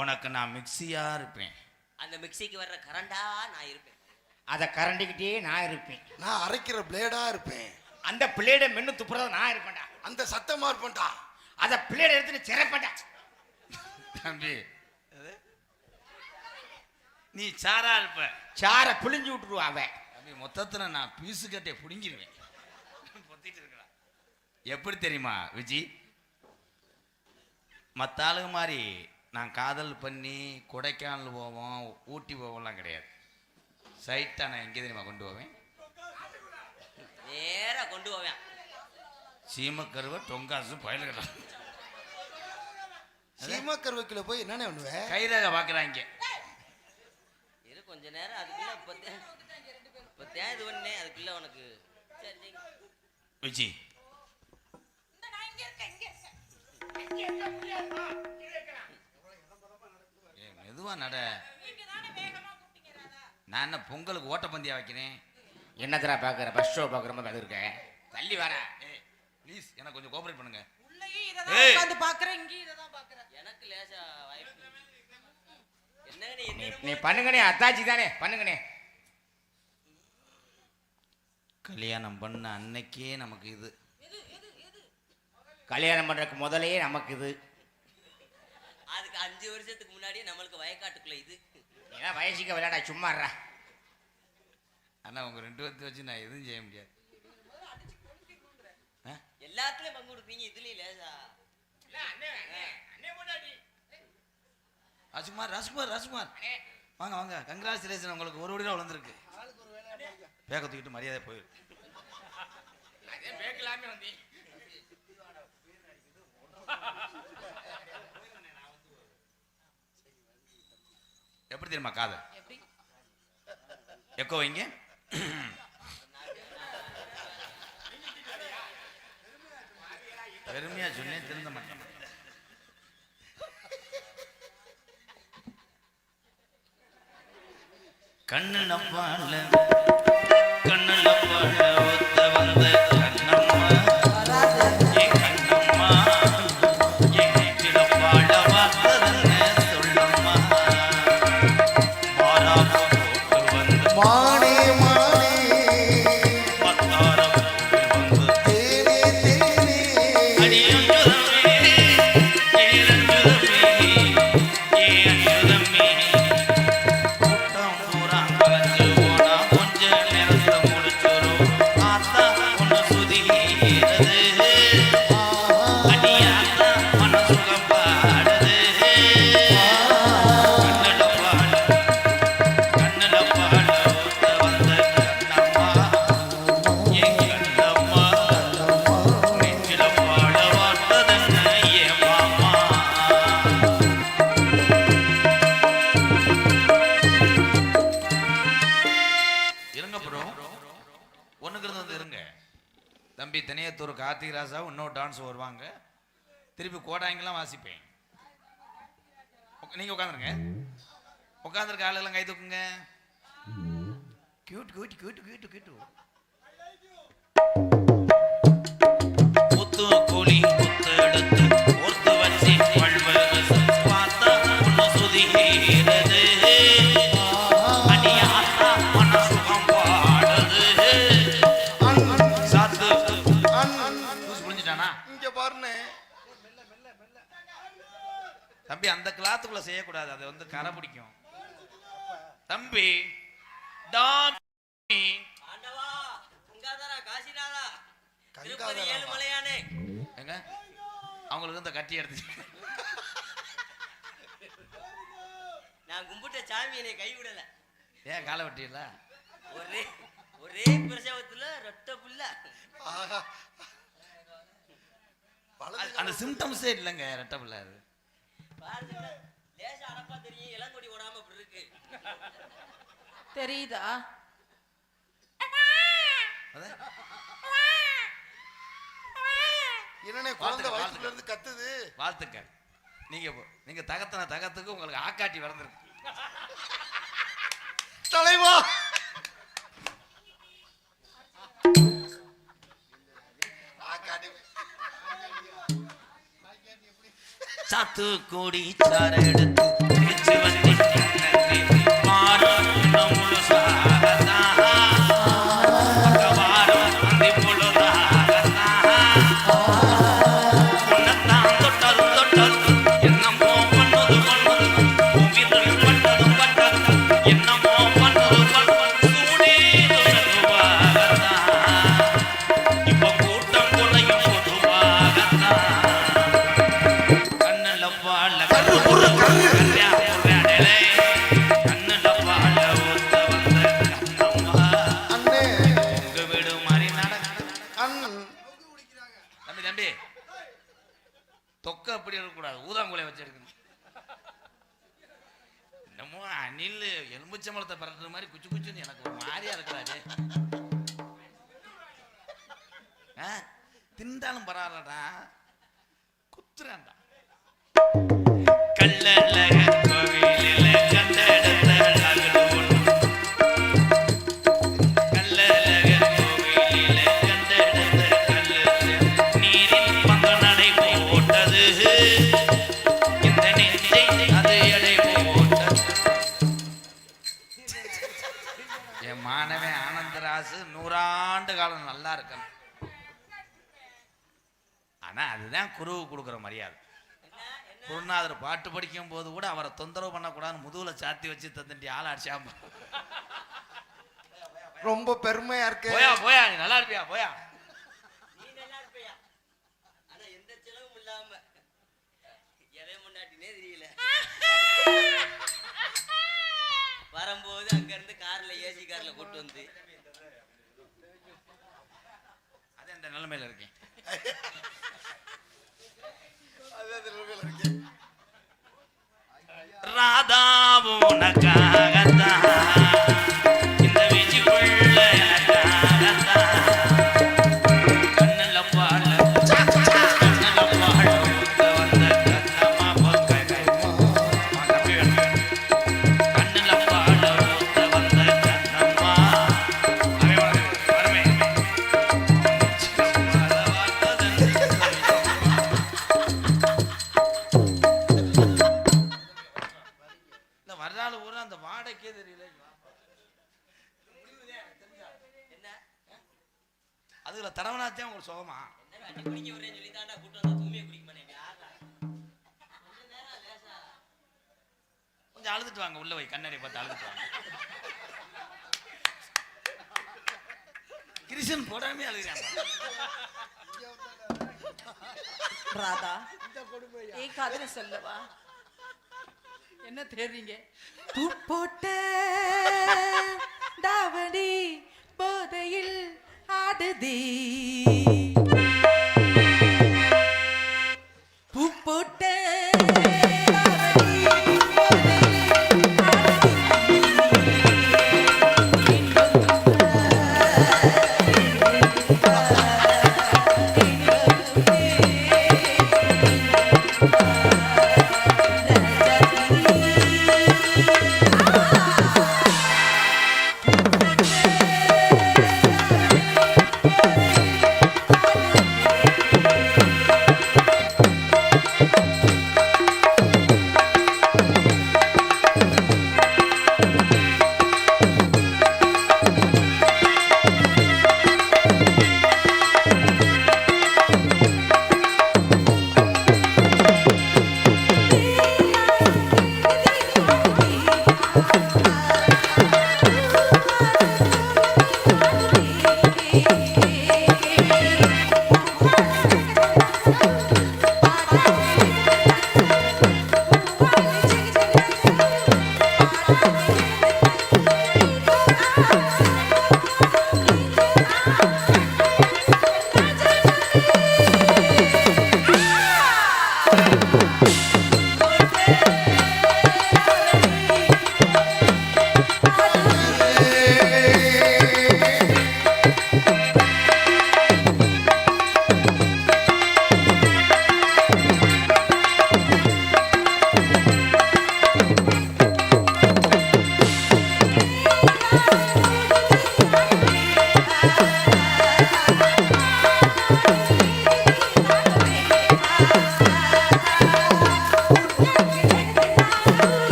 உனக்கு நான் மிக்சியா இருப்பேன். அந்த மிக்சிக்கு வர்ற கரண்டா நான் இருப்பேன். அதை கரண்டிக்கிட்டே நான் இருப்பேன். நான் அரைக்கிற பிளேடா இருப்பேன். அந்த பிளேடை மென்னு துப்புறத நான் இருப்பேன்டா. அந்த சத்தமா இருப்பேன்டா. அதை பிளேடை எடுத்துட்டு சிறப்பேன்டா. தம்பி நீ சாரா இருப்ப. சாரை பிழிஞ்சு விட்டுருவா அவன். தம்பி மொத்தத்துல நான் பீசு கட்டை புடுங்கிடுவேன். பொத்திட்டு இருக்கலாம். எப்படி தெரியுமா விஜி, மற்ற ஆளுங்க மாதிரி நான் காதல் பண்ணி கொடைக்கானல் போவோம், ஊட்டி போவோம்லாம் கிடையாது. சைட்டா நான் எங்கே தெரியுமா கொண்டு போவேன்? நேரா கொண்டு போவேன். சீமக்கருவை டொங்காசும் பயலுகட்டான். சீமக்கருவைக்குள்ள போய் என்னென்ன பண்ணுவேன்? கைரேகை பார்க்குறாங்க. இரு கொஞ்ச நேரம், அதுக்குள்ள இப்பத்தான் இது பண்ணேன். அதுக்குள்ள உனக்கு விஜி மெதுவா நட. நான் என்ன பொங்கலுக்கு ஓட்டப்பந்தியா வைக்கிறேன்? என்னத்தரா பாக்குற? பஸ் ஷோ பாக்குற மாதிரி அது இருக்க. தள்ளி வர. ப்ளீஸ் எனக்கு கொஞ்சம் கோஆபரேட் பண்ணுங்க. எனக்கு லேசா வாய்ப்பு. என்னங்கனே நீ பண்ணுங்கனே, அத்தாச்சி தானே பண்ணுங்கனே. கல்யாணம் பண்ண அன்னைக்கே நமக்கு இது. கல்யாணம் பண்றதுக்கு முதலே நமக்கு இது. அதுக்கு 5 வருஷத்துக்கு முன்னாடியே நம்மளுக்கு வயக்காட்டுக்குள்ள இது. ஏன்னா வயசுக்கு விளையாடா சும்மாறா. ஆனா உங்க 2 பேர்த்த வச்சு நான் எதுவும் செய்ய முடியாது. எல்லாத்துலயும் பங்கு கொடுப்பீங்க, இதுலயும் லேசா. ராஜ்குமார் ராஜ்குமார் ராஜ்குமார் வாங்க வாங்க. கங்க்ராச்சுலேஷன், உங்களுக்கு 1 கோடி ரூபா விழுந்திருக்கு. பேக்க தூக்கிட்டு மரியாதை போயிரு. எப்படி தெரியுமா காதல்? எக்கோ வைங்க. பெருமையா சொன்னேன், திருந்த மாட்டேன். கண்ணுல பால கண்ணுல பால ஒத்த வந்த கண்ணம்மா, என் கண்ணம்மா, என் நெஞ்சில பாட வார்த்ததென்ன சொல்லம்மா. மாறாம போட்டு வந்து மானே மானே பத்தாரம் வந்து தேனே தேனே அடியஞ்சுதமே ஏரஞ்சுதமே ஏரஞ்சுதமே. கூட்டம் பூரா கலந்து போனா கொஞ்ச நேரத்துல முடிச்சிரும். ஆத்தா ஒன்னு சுதிகிறது, அடியாத்தா மனசுகம் பாடுது. கண்ணுல பாட கண்ணுல பாட ஒத்த வந்த கண்ணம்மா, என் கண்ணம்மா, நெஞ்சில பாட வார்த்ததென்ன என் மாமா. இருங்க ப்ரோ, ஒண்ணுக்கு இருந்து இருங்க. தம்பி தனியத்தூர் கார்த்திக் ராசா இன்னொரு டான்ஸ் வருவாங்க. திருப்பி கோடாங்கெல்லாம் வாசிப்பேன். நீங்க உட்காந்துருங்க. உட்காந்துருக்க ஆளுலாம் கை தூக்குங்க. Cute cute cute cute cute. முத்து கோழி முத்து எடுத்து ஒருத்து வச்சு வள்வல் பார்த்தா ஒன்னு சுதிகிறது. அடியாத்தா மனசுகம் பாடுது. சாத்து தூசு புரிஞ்சிட்டானா? இங்க பாருனே. தம்பி அந்த கிளாத்துக்குள்ள செய்யக்கூடாது, அது வந்து கரை பிடிக்கும். தம்பி டாமி ஆண்டவா, கங்காதரா, காசிநாதா, திருப்பதி கங்காதரா. ஏழுமலையானே. எங்க அவங்களுக்கு இந்த கட்டி எடுத்து நான் கும்பிட்ட சாமி என்னை கைவிடல. ஏன் காலை வெட்டியில? ஒரே ஒரே பிரசவத்துல ரெட்ட புள்ள. ஆஹா. வலது அந்த சிம்டம்ஸே இல்லைங்க ரெட்டை பிள்ளை. அது பாருங்க, லேசா அடப்பா தெரியும், இளங்கொடி ஓடாம இப்படி இருக்கு. தெரியுதா? அதான். என்னனே குழந்தை வயித்துல இருந்து கத்துது. வாழ்த்துக்கள். நீங்க தகத்தன தகத்துக்கு உங்களுக்கு ஆக்காட்டி வளர்ந்துருக்கு. தலைவா சாத்துக்குடி சார எடுத்து தேய்ச்சி வந்தி வாரம் முழுசாகத்தான் வாரம் அந்தி முழுதாகத்தான் உன்னத்தான் தொட்டதும் தொட்டதும் என்னமோ பண்ணது பண்ணது உயிர்கள் பண்ணதும் பண்ணது என்னமோ பண்ணது பண்ணது சூடேதும் மெதுவாகத்தான் இப்ப கூட்டம் கொலையும் பொதுவாகத்தான் கண்ணுல வாழ கல்யாணே கண்ணுல வாழ ஊத்த வந்த கண்ணம்மா அண்ணே உங்க வீடு மாதிரி நடக்க அண்ணன் தம்பி தம்பி தொக்க அப்படி இருக்கக்கூடாது ஊதாங்குலைய வச்சிருக்கணும் என்னமோ அணில் எலும்புச்சம்பளத்தை பறக்குற மாதிரி குச்சு குச்சுன்னு எனக்கு ஒரு மாதிரியா இருக்கிறாரு திண்டாலும் பரவாயில்லடா குத்துறான்டா கல்லழக கோவிலில கண்டெடுத்த அழகு ஒன்று கல்லழக கோவிலில கண்டெடுத்த கல்லு நீரில் பங்கு நடை போட்டது இந்த நெஞ்சை அது எடை போட்டது என் மாணவன் ஆனந்தராசு 100 ஆண்டு காலம் நல்லா இருக்கணும் ஆனா அதுதான் குருவு கொடுக்குற மரியாதை குருநாதர் பாட்டு படிக்கும் போது கூட அவரை தொந்தரவு பண்ணக்கூடாதுன்னு முதுகுல சாத்தி வச்சு தந்துட்டு ஆள் அடிச்சாம ரொம்ப பெருமையா இருக்கு. போயா போயா நீ நல்லா இருப்பியா போயா நீ நல்லா இருப்பியா ஆனா எந்த செலவும் இல்லாம எதை முன்னாடினே தெரியல வரும்போது அங்க இருந்து கார்ல ஏசி கார்ல கூட்டு வந்து அது அந்த நிலைமையில இருக்கேன் ராதாவும் உனக்காகத்தான் இந்த விஜிக்குள்ள எனக்காகத்தான் கண்ணுல பாழ கண்ணுல பாழ ஊத்த வந்த கண்ணம்மா கண்ணுல பாழ ஊத்த வந்த கண்ணம்மா வரமே வர்றாள் ஊரா அந்த வாடகைக்கே தெரியல என்ன அதுல தடவனாத்தே உங்களுக்கு சுகமா அடி குடிக்க வரேன்னு சொல்லி தாண்டா கூட்டு வந்தா தூமியை குடிக்க மாட்டேன் ஆகா கொஞ்ச நேரம் லேசா கொஞ்சம் அழுதுட்டு வாங்க உள்ள போய் கண்ணாடி பார்த்து அழுதுட்டு வாங்க கிருஷ்ணன் போடாமே அழுகிறாங்க ராதா ஏன் காதல சொல்லவா என்ன தேடுறீங்க பூ போட்ட தாவணி போதையில் ஆடுதே